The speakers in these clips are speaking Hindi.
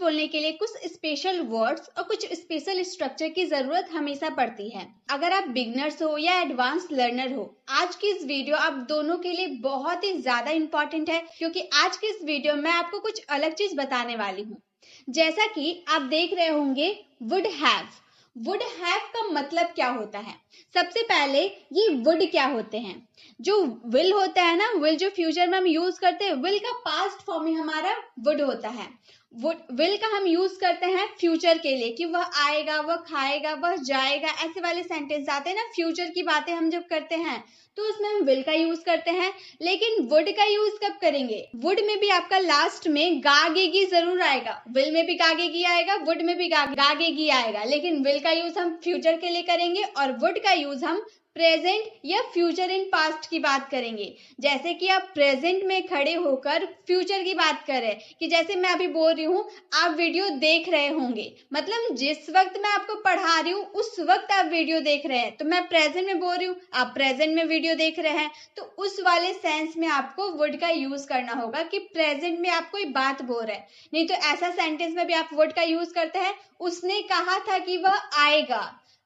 बोलने के लिए कुछ स्पेशल वर्ड्स और कुछ स्पेशल स्ट्रक्चर की जरूरत हमेशा पड़ती है। अगर आप बिगनर्स हो या एडवांस लर्नर हो, आज की इस वीडियो आप दोनों के लिए बहुत ही ज्यादा इंपॉर्टेंट है, क्योंकि आज की इस वीडियो में आपको कुछ अलग चीज बताने वाली हूँ। जैसा कि आप देख रहे होंगे वुड हैव। वुड हैव का मतलब क्या होता है? सबसे पहले ये वुड क्या होते हैं? जो विल होता है ना, विल जो फ्यूचर में हम यूज करते हैं, विल का पास्ट फॉर्म ही हमारा वुड होता है। विल का हम यूज करते हैं फ्यूचर के लिए कि वह आएगा, वह खाएगा, वह जाएगा, ऐसे वाले सेंटेंस आते हैं ना। फ्यूचर की बातें हम जब करते हैं तो उसमें हम विल का यूज करते हैं। लेकिन वुड का यूज कब करेंगे? वुड में भी आपका लास्ट में गागेगी जरूर आएगा। विल में भी गागेगी आएगा, वुड में भी गागेगी आएगा, लेकिन विल का यूज हम फ्यूचर के लिए करेंगे और वुड का यूज हम प्रेजेंट या फ्यूचर इन पास्ट की बात करेंगे। जैसे कि आप प्रेजेंट में खड़े होकर फ्यूचर की बात कर रहे हैं, कि जैसे मैं अभी बोल रही हूँ, आप वीडियो देख रहे होंगे, मतलब जिस वक्त मैं आपको पढ़ा रही हूँ उस वक्त आप वीडियो देख रहे हैं, तो मैं प्रेजेंट में बोल रही हूँ, आप प्रेजेंट में वीडियो देख रहे हैं, तो उस वाले सेंस में आपको वुड का यूज करना होगा कि प्रेजेंट में आप कोई बात बोल रहे हैं। नहीं तो ऐसा सेंटेंस में भी आप वुड का यूज करते हैं, उसने कहा था कि वह आएगा।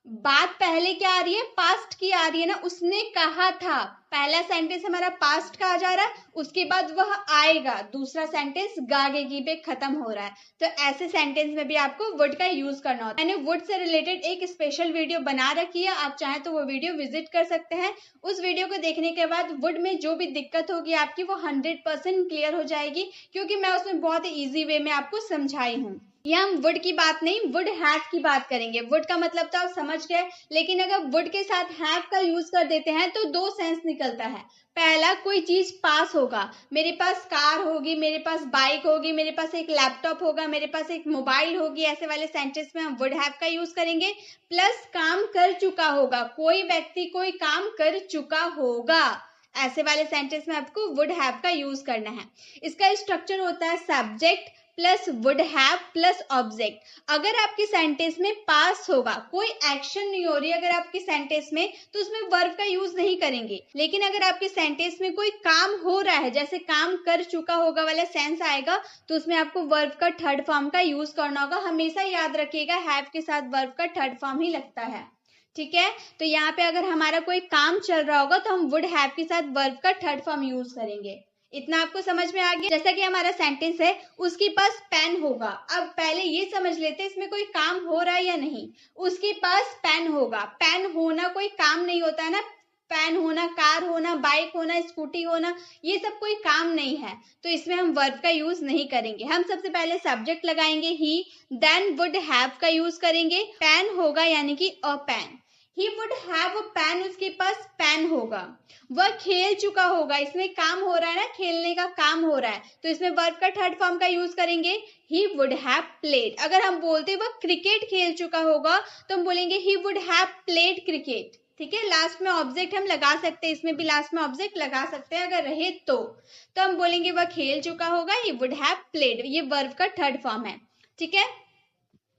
बात पहले क्या आ रही है? पास्ट की आ रही है ना। उसने कहा था, पहला सेंटेंस हमारा पास्ट का आ जा रहा है, उसके बाद वह आएगा, दूसरा सेंटेंस गागेगी पे खत्म हो रहा है। तो ऐसे सेंटेंस में भी आपको वुड का यूज करना होता है। मैंने वुड से रिलेटेड एक स्पेशल वीडियो बना रखी है, आप चाहें तो वो वीडियो विजिट कर सकते हैं। उस वीडियो को देखने के बाद वुड में जो भी दिक्कत होगी आपकी, वो 100% क्लियर हो जाएगी, क्योंकि मैं उसमें बहुत ही ईजी वे में आपको समझाई हूँ। ये हम वुड की बात नहीं, वुड हैव की बात करेंगे। वुड का मतलब तो आप समझ गए, लेकिन अगर वुड के साथ हैव का यूज कर देते हैं तो दो सेंस निकलता है। पहला, कोई चीज पास होगा, मेरे पास कार होगी, मेरे पास बाइक होगी, मेरे पास एक लैपटॉप होगा, मेरे पास एक मोबाइल होगी, ऐसे वाले सेंटेंस में हम वुड हैव का यूज करेंगे। प्लस काम कर चुका होगा, कोई व्यक्ति कोई काम कर चुका होगा, ऐसे वाले सेंटेंस में आपको वुड हैव का यूज करना है। इसका स्ट्रक्चर होता है subject plus would have plus object. अगर आपकी सेंटेंस में पास होगा, कोई एक्शन नहीं हो रही अगर आपकी सेंटेंस में, तो उसमें वर्ब का यूज नहीं करेंगे। लेकिन अगर आपकी सेंटेंस में कोई काम हो रहा है, जैसे काम कर चुका होगा वाला सेंस आएगा, तो उसमें आपको वर्ब का थर्ड फॉर्म का यूज करना होगा। हमेशा याद रखिएगा, हैव के साथ वर्ब का थर्ड फॉर्म ही लगता है, ठीक है। तो यहाँ पे अगर हमारा कोई काम चल रहा होगा तो हम वुड हैव के साथ वर्ब का थर्ड फॉर्म यूज करेंगे। इतना आपको समझ में आ गया? जैसा कि हमारा सेंटेंस है, उसके पास पेन होगा। अब पहले ये समझ लेते हैं इसमें कोई काम हो रहा है या नहीं। उसके पास पेन होगा, पेन होना कोई काम नहीं होता है ना। पेन होना, कार होना, बाइक होना, स्कूटी होना, ये सब कोई काम नहीं है, तो इसमें हम वर्ब का यूज नहीं करेंगे। हम सबसे पहले सब्जेक्ट लगाएंगे ही, देन वुड हैव का यूज करेंगे। पेन होगा यानी कि a pen, he would have a pen, उसके पास पेन होगा। वह खेल चुका होगा, इसमें काम हो रहा है ना, खेलने का काम हो रहा है, तो इसमें वर्ब का थर्ड फॉर्म का यूज करेंगे, ही वुड हैव प्लेड। अगर हम बोलते वह क्रिकेट खेल चुका होगा तो हम बोलेंगे ही वुड हैव प्लेड क्रिकेट, ठीक है। लास्ट में ऑब्जेक्ट हम लगा सकते हैं, इसमें भी लास्ट में ऑब्जेक्ट लगा सकते हैं अगर रहे तो हम बोलेंगे वह खेल चुका होगा, ही वुड हैव प्लेड, ये वर्ब का थर्ड फॉर्म है, ठीक है।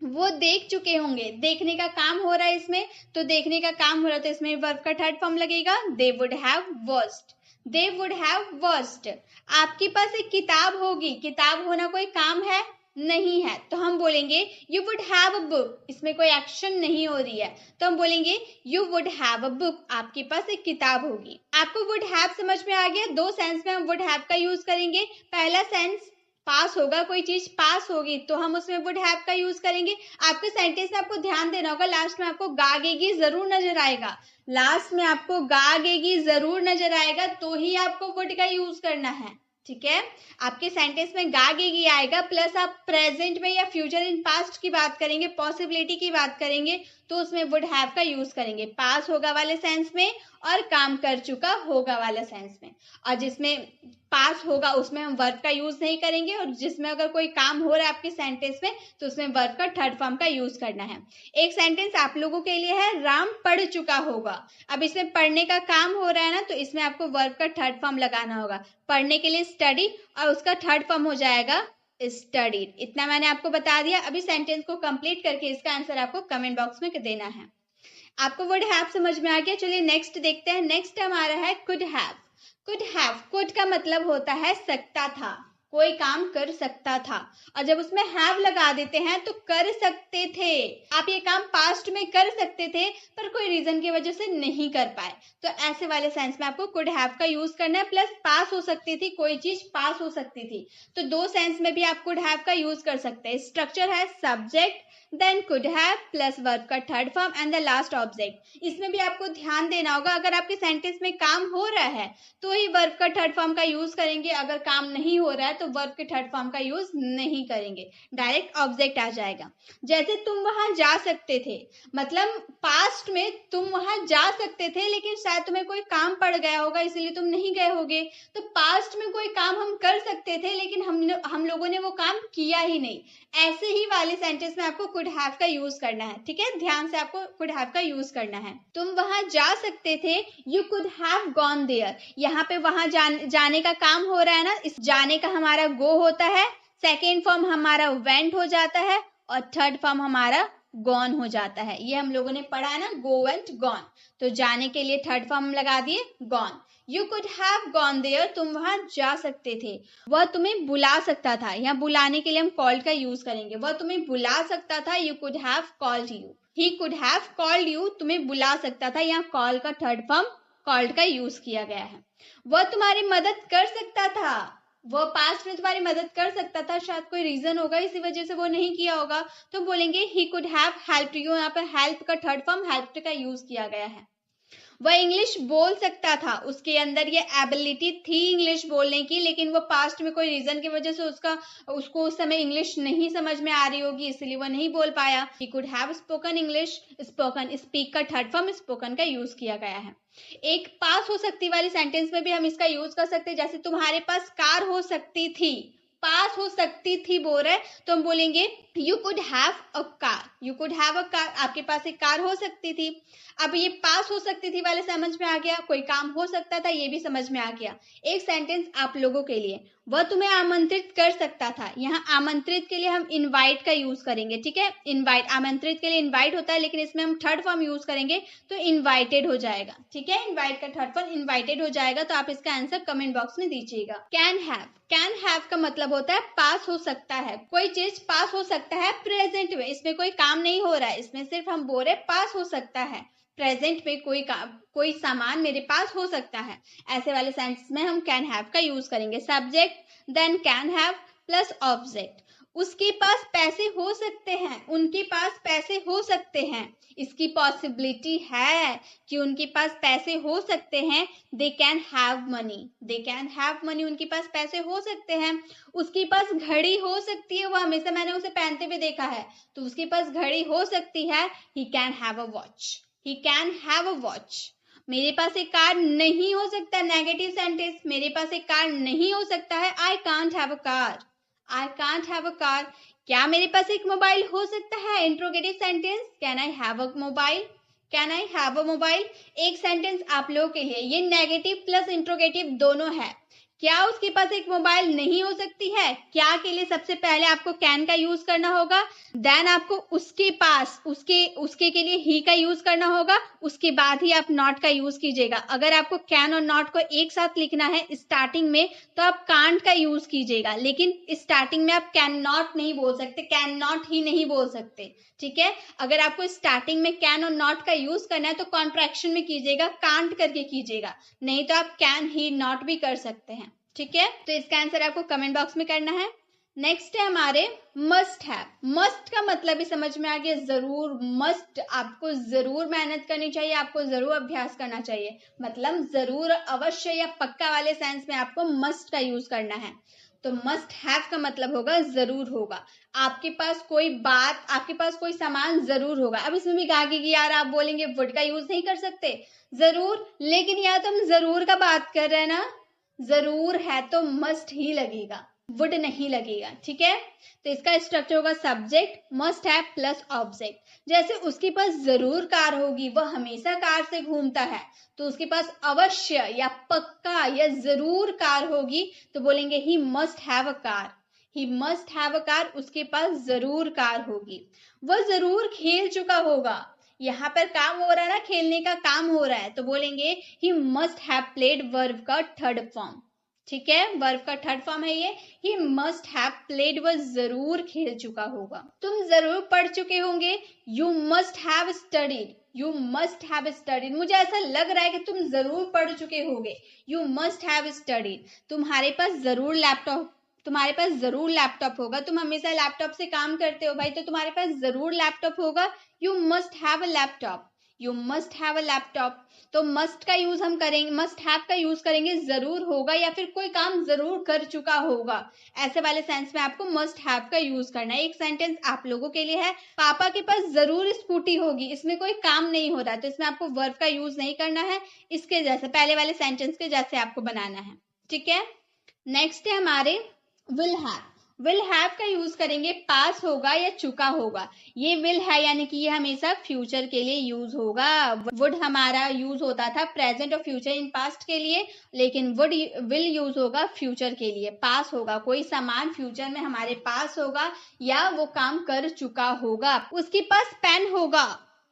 वो देख चुके होंगे, देखने का काम हो रहा है इसमें, तो देखने का काम हो रहा है तो इसमें वर्ब का थर्ड फॉर्म लगेगा, they would have watched, they would have watched. आपके पास एक किताब होगी, किताब होना कोई काम है नहीं है, तो हम बोलेंगे you would have a book, इसमें कोई एक्शन नहीं हो रही है, तो हम बोलेंगे you would have a book, आपके पास एक किताब होगी। आपको वुड हैव समझ में आ गया? दो सेंस में हम वुड हैव का यूज करेंगे। पहला सेंस, पास होगा, कोई चीज पास होगी तो हम उसमें वुड हैव का यूज करेंगे। आपके सेंटेंस में आपको ध्यान देना होगा, लास्ट में आपको गागेगी जरूर नजर आएगा, लास्ट में आपको गागेगी जरूर नजर आएगा, तो ही आपको वुड का यूज करना है, ठीक है। आपके सेंटेंस में गागेगी आएगा, प्लस आप प्रेजेंट में या फ्यूचर इन पास्ट की बात करेंगे, पॉसिबिलिटी की बात करेंगे, तो उसमें वुड हैव का यूज करेंगे, पास होगा वाले सेंस में और काम कर चुका होगा वाले सेंस में। और जिसमें पास होगा उसमें हम वर्ब का यूज नहीं करेंगे, और जिसमें अगर कोई काम हो रहा है आपके सेंटेंस में तो उसमें वर्ब का थर्ड फॉर्म का यूज करना है। एक सेंटेंस आप लोगों के लिए है, राम पढ़ चुका होगा। अब इसमें पढ़ने का काम हो रहा है ना, तो इसमें आपको वर्ब का थर्ड फॉर्म लगाना होगा। पढ़ने के लिए स्टडी, और उसका थर्ड फॉर्म हो जाएगा स्टडीड। इतना मैंने आपको बता दिया। अभी सेंटेंस को कंप्लीट करके इसका आंसर आपको कमेंट बॉक्स में देना है। आपको वुड हैव समझ में आ गया? चलिए नेक्स्ट देखते हैं। नेक्स्ट हमारा है could have. Could have, could का मतलब होता है सकता था, कोई काम कर सकता था, और जब उसमें हैव लगा देते हैं तो कर सकते थे। आप ये काम पास्ट में कर सकते थे पर कोई रीजन की वजह से नहीं कर पाए, तो ऐसे वाले सेंस में आपको कुड हैव का यूज करना है। प्लस पास हो सकती थी, कोई चीज पास हो सकती थी, तो दो सेंस में भी आप कुड हैव का यूज कर सकते हैं। स्ट्रक्चर है subject then could have plus verb का third form and the last object. इसमें भी आपको ध्यान देना होगा, अगर आपके सेंटेंस में काम हो रहा है तो ही वर्ब का थर्ड फॉर्म का यूज करेंगे, अगर काम नहीं हो रहा है तो वर्ब के थर्ड फॉर्म का यूज नहीं करेंगे, डायरेक्ट ऑब्जेक्ट आ जाएगा। जैसे तुम वहां जा सकते थे, मतलब पास्ट में तुम वहां जा सकते थे लेकिन शायद तुम्हें कोई काम पड़ गया होगा इसलिए तुम नहीं गए होगे, तो पास्ट में कोई काम हम कर सकते थे लेकिन हम लोगों ने वो काम किया ही नहीं। ऐसे ही वाले सेंटेंस में आपको कुड हैव का यूज करना है, ठीक है, ध्यान से आपको कुड हैव का यूज करना है। तुम वहां जा सकते थे, you could have gone there. यहाँ पे वहां जाने का काम हो रहा है ना, इस जाने का हमारा गो होता है, सेकेंड फॉर्म हमारा वेंट हो जाता है और थर्ड फॉर्म हमारा गॉन हो जाता है। ये हम लोगों ने पढ़ा है ना, गो वेंट गॉन, तो जाने के लिए थर्ड फॉर्म लगा दिए gone. You could have gone there, तुम वहां जा सकते थे। वह तुम्हें बुला सकता था, यहाँ बुलाने के लिए हम कॉल्ड का यूज करेंगे। वह तुम्हें बुला सकता था, you could have called you. He could have called you, तुम्हें बुला सकता था, यहाँ कॉल का थर्ड फॉर्म कॉल्ड का यूज किया गया है। वह तुम्हारी मदद कर सकता था, वह पास्ट में तुम्हारी मदद कर सकता था, शायद कोई रीजन होगा इसी वजह से वो नहीं किया होगा, तो बोलेंगे he could have helped you. यहाँ पर हेल्प का थर्ड फॉर्म हेल्प्ड का यूज किया गया है। वह इंग्लिश बोल सकता था, उसके अंदर ये एबिलिटी थी इंग्लिश बोलने की, लेकिन वो पास्ट में कोई रीजन की वजह से उसको उस समय इंग्लिश नहीं समझ में आ रही होगी, इसलिए वो नहीं बोल पाया। He could have spoken English, spoken speak का थर्ड फॉर्म स्पोकन का यूज किया गया है। एक पास हो सकती वाली सेंटेंस में भी हम इसका यूज कर सकते हैं, जैसे तुम्हारे पास कार हो सकती थी, पास हो सकती थी बोल रहे, तो हम बोलेंगे you could have a car. You could have a car, आपके पास एक कार हो सकती थी। अब ये पास हो सकती थी वाले समझ में आ गया, कोई काम हो सकता था ये भी समझ में आ गया। एक सेंटेंस आप लोगों के लिए, वह तुम्हें आमंत्रित कर सकता था। यहाँ आमंत्रित के लिए हम इनवाइट का यूज करेंगे, ठीक है, इनवाइट, आमंत्रित के लिए इनवाइट होता है लेकिन इसमें हम थर्ड फॉर्म यूज करेंगे तो इनवाइटेड हो जाएगा, ठीक है, इनवाइट का थर्ड फॉर्म इनवाइटेड हो जाएगा। तो आप इसका आंसर कमेंट बॉक्स में दीजिएगा। कैन हैव का मतलब होता है पास हो सकता है, कोई चीज पास हो सकता है प्रेजेंट में, इसमें कोई काम नहीं हो रहा है, इसमें सिर्फ हम बोल रहे पास हो सकता है, प्रेजेंट में कोई सामान मेरे पास हो सकता है। ऐसे वाले सेंटेंस में हम कैन हैव का यूज करेंगे। Subject then can have plus object. उसके पास पैसे हो सकते हैं, उनके पास पैसे हो सकते हैं, इसकी पॉसिबिलिटी है कि उनके पास पैसे हो सकते हैं। They can have money, they can have money, उनके पास पैसे हो सकते हैं। उसके पास घड़ी हो सकती है, वो हमेशा मैंने उसे पहनते हुए देखा है, तो उसके पास घड़ी हो सकती है। He can have a watch, he can have a watch. मेरे पास एक कार नहीं हो सकता, नेगेटिव सेंटेंस, मेरे पास एक कार नहीं हो सकता है, I can't have a car, I can't have a car. क्या मेरे पास एक मोबाइल हो सकता है, interrogative sentence, can I have a mobile, can I have a mobile. एक सेंटेंस आप लोगों के लिए, ये नेगेटिव प्लस इंट्रोगेटिव दोनों है। क्या उसके पास एक मोबाइल नहीं हो सकती है, क्या के लिए सबसे पहले आपको कैन का यूज करना होगा, देन आपको उसके पास, उसके के लिए ही का यूज करना होगा, उसके बाद ही आप नॉट का यूज कीजिएगा। अगर आपको कैन और नॉट को एक साथ लिखना है स्टार्टिंग में तो आप कांट का यूज कीजिएगा, लेकिन स्टार्टिंग में आप कैन नॉट नहीं बोल सकते, कैन नॉट ही नहीं बोल सकते, ठीक है। अगर आपको स्टार्टिंग में कैन और नॉट का यूज करना है तो कॉन्ट्रैक्शन में कीजिएगा, कांट करके कीजिएगा, नहीं तो आप कैन ही नॉट भी कर सकते हैं, ठीक है। तो इसका आंसर आपको कमेंट बॉक्स में करना है। नेक्स्ट है हमारे मस्ट हैव। मस्ट का मतलब भी समझ में आ गया, जरूर, मस्ट, आपको जरूर मेहनत करनी चाहिए, आपको जरूर अभ्यास करना चाहिए, मतलब जरूर, अवश्य या पक्का वाले सेंस में आपको मस्ट का यूज करना है। तो मस्ट हैव का मतलब होगा जरूर होगा, आपके पास कोई बात, आपके पास कोई सामान जरूर होगा। अब इसमें भी कहा कि यार आप बोलेंगे वुड का यूज नहीं कर सकते, जरूर, लेकिन यहाँ तो हम जरूर का बात कर रहे हैं ना, जरूर है तो मस्ट ही लगेगा, वुड नहीं लगेगा, ठीक है। तो इसका स्ट्रक्चर होगा subject must have plus object. जैसे उसके पास जरूर कार होगी, वह हमेशा कार से घूमता है, तो उसके पास अवश्य या पक्का या जरूर कार होगी, तो बोलेंगे he must have a car, he must have a car, उसके पास जरूर कार होगी। वह जरूर खेल चुका होगा, यहाँ पर काम हो रहा है ना, खेलने का काम हो रहा है, तो बोलेंगे he must have played, verb का थर्ड फॉर्म, ठीक है, वर्ब का थर्ड फॉर्म है ये। ही मस्ट हैव प्लेड, वह जरूर खेल चुका होगा। तुम जरूर पढ़ चुके होंगे, you must have studied, you must have studied. मुझे ऐसा लग रहा है कि तुम जरूर पढ़ चुके होगे, यू मस्ट हैव स्टडीड। तुम्हारे पास जरूर लैपटॉप होगा, तुम हमेशा लैपटॉप से काम करते हो भाई, तो तुम्हारे पास जरूर लैपटॉप होगा। You must have a laptop, you must have a laptop. तो मस्ट का यूज हम करेंगे, मस्ट हैव का यूज करेंगे जरूर होगा या फिर कोई काम जरूर कर चुका होगा, ऐसे वाले सेंस में आपको मस्ट हैव का यूज करना है। एक सेंटेंस आप लोगों के लिए है, पापा के पास जरूर स्कूटी होगी, इसमें कोई काम नहीं हो रहा, तो इसमें आपको वर्ब का यूज नहीं करना है, इसके जैसे पहले वाले सेंटेंस के जैसे आपको बनाना है। ठीक है, नेक्स्ट है हमारे विल हैव। विल हैव का यूज करेंगे, पास होगा या चुका होगा। ये विल है यानी कि ये हमेशा फ्यूचर के लिए यूज होगा। वुड हमारा यूज होता था प्रेजेंट और फ्यूचर इन पास्ट के लिए, लेकिन विल यूज होगा फ्यूचर के लिए। पास होगा, कोई सामान फ्यूचर में हमारे पास होगा या वो काम कर चुका होगा। उसके पास पेन होगा,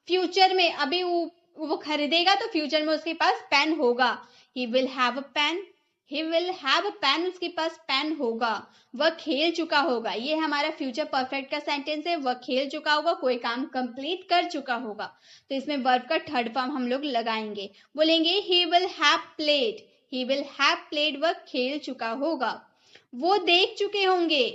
फ्यूचर में अभी वो खरीदेगा तो फ्यूचर में उसके पास पेन होगा। He will have a pen, he will have a pen, उसके पास पेन होगा। वह खेल चुका होगा, ये हमारा फ्यूचर परफेक्ट का सेंटेंस है। वह खेल चुका होगा, कोई काम कंप्लीट कर चुका होगा, तो इसमें वर्ब का थर्ड फॉर्म हम लोग लगाएंगे, बोलेंगे ही will have played, he will have played, वह खेल चुका होगा। वो देख चुके होंगे,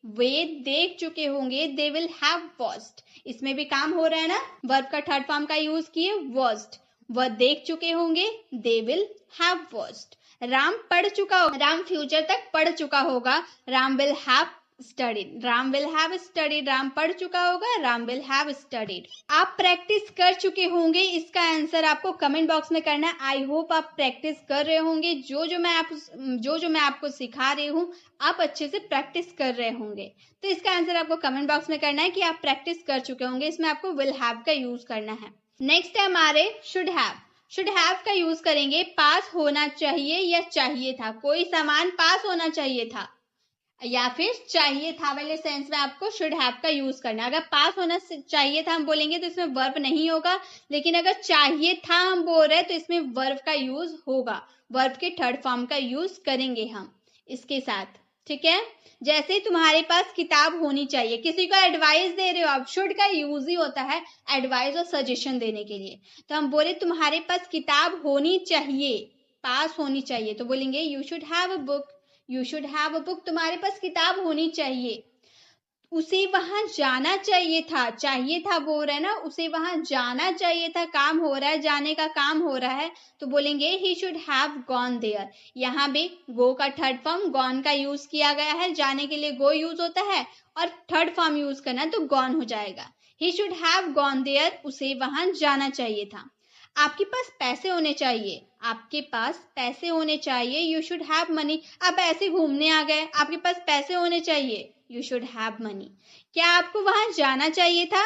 वे देख चुके होंगे। दे विल हैव वॉच्ड, इसमें भी काम हो रहा है ना, वर्ब का थर्ड फॉर्म का यूज किए वॉच्ड। वह देख चुके होंगे, they will have watched. Ram पढ़ चुका होगा, राम फ्यूचर तक पढ़ चुका होगा। Ram will have studied, Ram will have studied, Ram पढ़ चुका होगा, राम विल हैव स्टडीड। आप प्रैक्टिस कर चुके होंगे, इसका आंसर आपको कमेंट बॉक्स में करना है। आई होप आप प्रैक्टिस कर रहे होंगे, जो मैं आपको सिखा रही हूँ आप अच्छे से प्रैक्टिस कर रहे होंगे, तो इसका आंसर आपको कमेंट बॉक्स में करना है कि आप प्रैक्टिस कर चुके होंगे। इसमें आपको विल हैव का यूज करना है। नेक्स्ट है हमारे शुड हैव। शुड हैव का यूज करेंगे, पास होना चाहिए या चाहिए था, कोई सामान पास होना चाहिए था या फिर चाहिए था वाले सेंस में आपको शुड हैव का यूज करना है। अगर पास होना चाहिए था हम बोलेंगे तो इसमें वर्ब नहीं होगा, लेकिन अगर चाहिए था हम बोल रहे हैं तो इसमें वर्ब का यूज होगा। वर्ब के थर्ड फॉर्म का यूज करेंगे हम इसके साथ। ठीक है, जैसे तुम्हारे पास किताब होनी चाहिए, किसी को एडवाइस दे रहे हो आप, शुड का यूज ही होता है एडवाइस और सजेशन देने के लिए। तो हम बोले तुम्हारे पास किताब होनी चाहिए, पास होनी चाहिए, तो बोलेंगे you should have a book, you should have a book, तुम्हारे पास किताब होनी चाहिए। उसे वहां जाना चाहिए था बोल रहे हैं ना, उसे वहां जाना चाहिए था, काम हो रहा है, जाने का काम हो रहा है, तो बोलेंगे he should have gone there. यहाँ भी गो का थर्ड फॉर्म गॉन का यूज किया गया है, जाने के लिए गो यूज होता है और थर्ड फॉर्म यूज करना तो गॉन हो जाएगा। He should have gone there, उसे वहां जाना चाहिए था। आपके पास पैसे होने चाहिए, आपके पास पैसे होने चाहिए, यू शुड हैव मनी। आप ऐसे घूमने आ गए, आपके पास पैसे होने चाहिए, यू शुड हैव मनी। क्या आपको वहां जाना चाहिए था,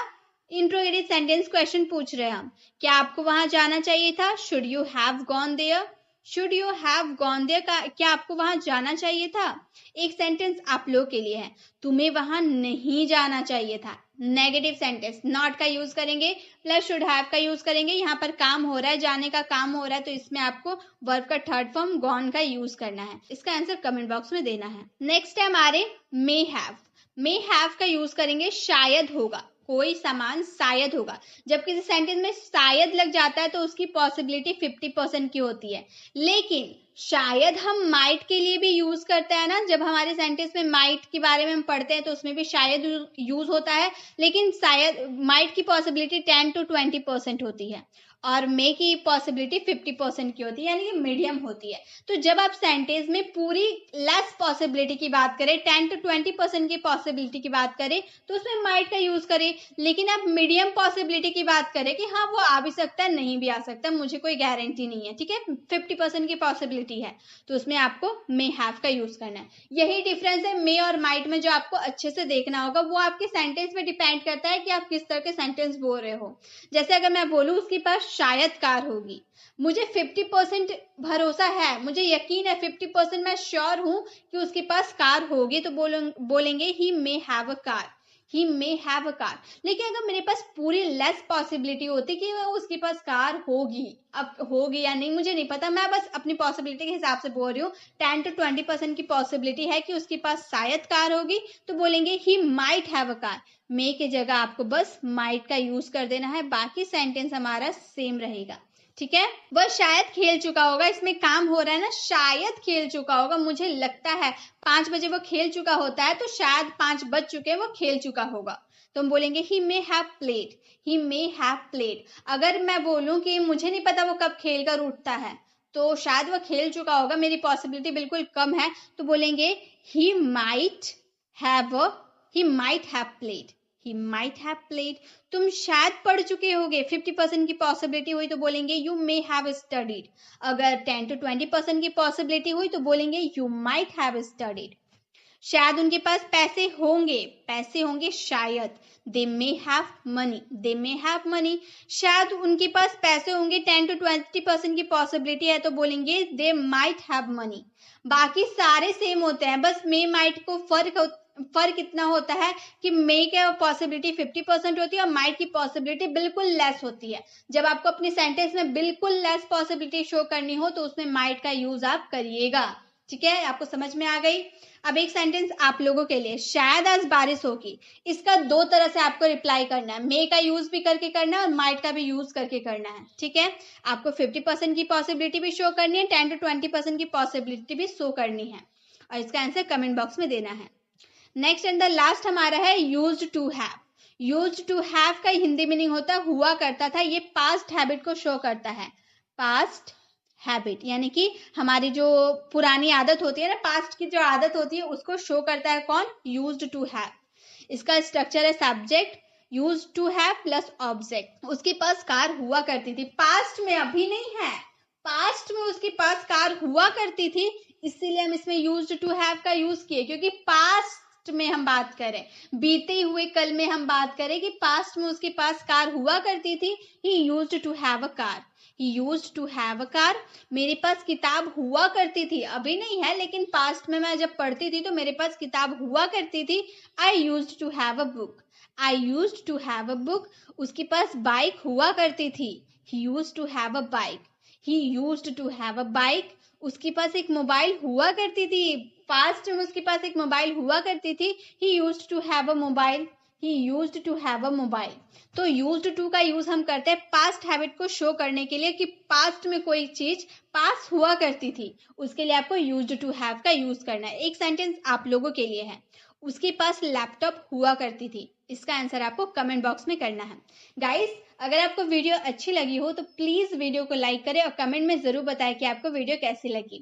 इंट्रोगेटिव सेंटेंस क्वेश्चन पूछ रहे हैं हम, क्या आपको वहां जाना चाहिए था, should you have gone there, should you have gone there का क्या आपको वहां जाना चाहिए था। एक सेंटेंस आप लोग के लिए है, तुम्हें वहां नहीं जाना चाहिए था, नेगेटिव सेंटेंस, नॉट का यूज करेंगे प्लस शुड हैव का यूज करेंगे। यहाँ पर काम हो रहा है, जाने का काम हो रहा है, तो इसमें आपको वर्ब का थर्ड फॉर्म गॉन का यूज करना है। इसका आंसर कमेंट बॉक्स में देना है। नेक्स्ट है हमारे मे हैव। मे हैव का यूज करेंगे, शायद होगा, कोई सामान शायद होगा। जब किसी सेंटेंस में शायद लग जाता है तो उसकी पॉसिबिलिटी 50% की होती है, लेकिन शायद हम माइट के लिए भी यूज करते हैं ना, जब हमारे सेंटेंस में माइट के बारे में हम पढ़ते हैं तो उसमें भी शायद यूज होता है, लेकिन शायद माइट की पॉसिबिलिटी 10 to 20% होती है और मे की पॉसिबिलिटी 50% की होती है, यानी कि मीडियम होती है। तो जब आप सेंटेंस में पूरी लेस पॉसिबिलिटी की बात करें, 10 to 20% की पॉसिबिलिटी की बात करें तो उसमें माइट का यूज करें, लेकिन आप मीडियम पॉसिबिलिटी की बात करें कि हाँ वो आ भी सकता है, नहीं भी आ सकता, मुझे कोई गारंटी नहीं है, ठीक है, 50% की पॉसिबिलिटी है, तो उसमें आपको मे हैव का यूज करना है। यही डिफरेंस है मे और माइट में, जो आपको अच्छे से देखना होगा। वो आपके सेंटेंस पे डिपेंड करता है कि आप किस तरह के सेंटेंस बोल रहे हो। जैसे अगर मैं बोलूं उसके पास शायद कार होगी, मुझे 50% भरोसा है, मुझे यकीन है, 50% मैं श्योर हूं कि उसके पास कार होगी, तो बोलेंगे he may have a car, he may have a car. लेकिन अगर मेरे पास पूरी लेस पॉसिबिलिटी होती कि उसके पास कार होगी, अब होगी या नहीं मुझे नहीं पता, मैं बस अपनी पॉसिबिलिटी के हिसाब से बोल रही हूँ, 10 to 20% की पॉसिबिलिटी है कि उसके पास शायद कार होगी, तो बोलेंगे he might have a car. May के जगह आपको बस माइट का यूज कर देना है, बाकी सेंटेंस हमारा सेम रहेगा। ठीक है, वह शायद खेल चुका होगा, इसमें काम हो रहा है ना, शायद खेल चुका होगा, मुझे लगता है 5 बजे वो खेल चुका होता है, तो शायद 5 बज चुके हैं, वो खेल चुका होगा, तो हम बोलेंगे he may have played. He may have played. अगर मैं बोलूं कि मुझे नहीं पता वो कब खेल कर उठता है, तो शायद वो खेल चुका होगा, मेरी पॉसिबिलिटी बिल्कुल कम है, तो बोलेंगे he might have he might have played. He might have played. तुम शायद पढ़ चुके होगे, 50% की पॉसिबिलिटी हुई तो बोलेंगे यू मे हैव स्टडीड। अगर 10 to 20% की पॉसिबिलिटी हुई तो बोलेंगे यू माइट हैव स्टडीड। शायद उनके पास पैसे होंगे शायद, they may have money, they may have money. शायद उनके पास पैसे होंगे, 10 to 20% की पॉसिबिलिटी है, तो बोलेंगे दे माइट हैव मनी। बाकी सारे सेम होते हैं, बस मे माइट को फर्क इतना होता है कि मे के पॉसिबिलिटी 50% होती है और माइट की पॉसिबिलिटी बिल्कुल लेस होती है। जब आपको अपनी सेंटेंस में बिल्कुल लेस पॉसिबिलिटी शो करनी हो तो उसमें माइट का यूज आप करिएगा। ठीक है, आपको समझ में आ गई। अब एक सेंटेंस आप लोगों के लिए, शायद आज बारिश होगी। इसका 2 तरह से आपको रिप्लाई करना है, मे का यूज भी करके करना है और माइट का भी यूज करके करना है। ठीक है, आपको 50% की पॉसिबिलिटी भी शो करनी है, 10 to 20% की पॉसिबिलिटी भी शो करनी है, और इसका आंसर कमेंट बॉक्स में देना है। नेक्स्ट एंड द लास्ट हमारा है used to have. Used to have का हिंदी मीनिंग होता है हुआ करता था, ये पास्ट हैबिट को शो करता है। पास्ट हैबिट यानी कि हमारी जो पुरानी आदत होती है ना, पास्ट की जो आदत होती है उसको शो करता है कौन, यूज्ड टू हैव। इसका स्ट्रक्चर है subject used to have plus object. उसके पास कार हुआ करती थी, पास्ट में, अभी नहीं है, पास्ट में उसके पास कार हुआ करती थी, इसीलिए हम इसमें यूज्ड टू हैव का यूज किए, क्योंकि पास्ट में हम बात करें, बीते हुए कल में हम बात करें कि पास्ट में उसके पास कार हुआ करती थी, he used to have a car. He used to have a car. मेरे पास किताब हुआ करती थी, अभी नहीं है लेकिन पास्ट में मैं जब पढ़ती थी तो मेरे पास किताब हुआ करती थी। I used to have a book. I used to have a book. उसके पास बाइक हुआ करती थी, he used to have a bike. He used to have a bike. उसके पास एक मोबाइल हुआ करती थी, पास्ट में उसके पास एक मोबाइल हुआ करती थी, he used to have a mobile. He used to have a mobile. तो यूज्ड टू का यूज हम करते हैं पास्ट हैबिट को शो करने के लिए कि पास्ट में कोई चीज पास हुआ करती थी, उसके लिए आपको यूज्ड टू हैव का यूज करना है। एक सेंटेंस आप लोगों के लिए है, उसके पास लैपटॉप हुआ करती थी। इसका आंसर आपको कमेंट बॉक्स में करना है। गाइस, अगर आपको वीडियो अच्छी लगी हो तो प्लीज वीडियो को लाइक करें और कमेंट में जरूर बताएं कि आपको वीडियो कैसी लगी।